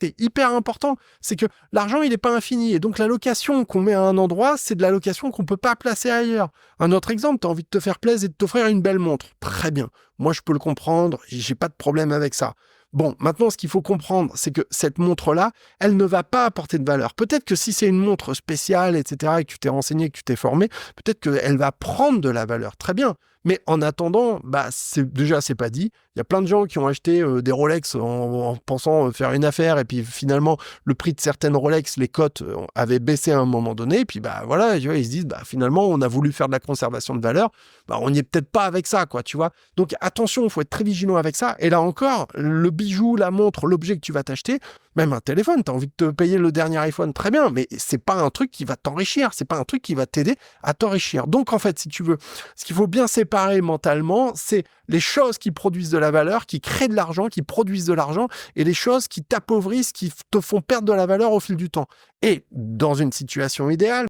c'est hyper important. C'est que l'argent, il n'est pas infini. Et donc, la location qu'on met à un endroit, c'est de la location qu'on ne peut pas placer ailleurs. Un autre exemple, tu as envie de te faire plaisir et de t'offrir une belle montre. Très bien. Moi, je peux le comprendre. J'ai pas de problème avec ça. Bon, maintenant, ce qu'il faut comprendre, c'est que cette montre-là, elle ne va pas apporter de valeur. Peut-être que si c'est une montre spéciale, etc., et que tu t'es renseigné, que tu t'es formé, peut-être qu'elle va prendre de la valeur. Très bien. Mais en attendant, c'est pas dit. Il y a plein de gens qui ont acheté des Rolex en pensant faire une affaire, et puis finalement, le prix de certaines Rolex, les cotes avaient baissé à un moment donné, et puis voilà, tu vois, ils se disent, finalement, on a voulu faire de la conservation de valeur, on n'y est peut-être pas avec ça, quoi, tu vois. Donc attention, il faut être très vigilant avec ça. Et là encore, le bijou, la montre, l'objet que tu vas t'acheter, même un téléphone, tu as envie de te payer le dernier iPhone, très bien, mais c'est pas un truc qui va t'enrichir, c'est pas un truc qui va t'aider à t'enrichir. Donc en fait, si tu veux, ce qu'il faut bien séparer mentalement, c'est les choses qui produisent de la valeur, qui créent de l'argent, qui produisent de l'argent, et les choses qui t'appauvrissent, qui te font perdre de la valeur au fil du temps. Et dans une situation idéale,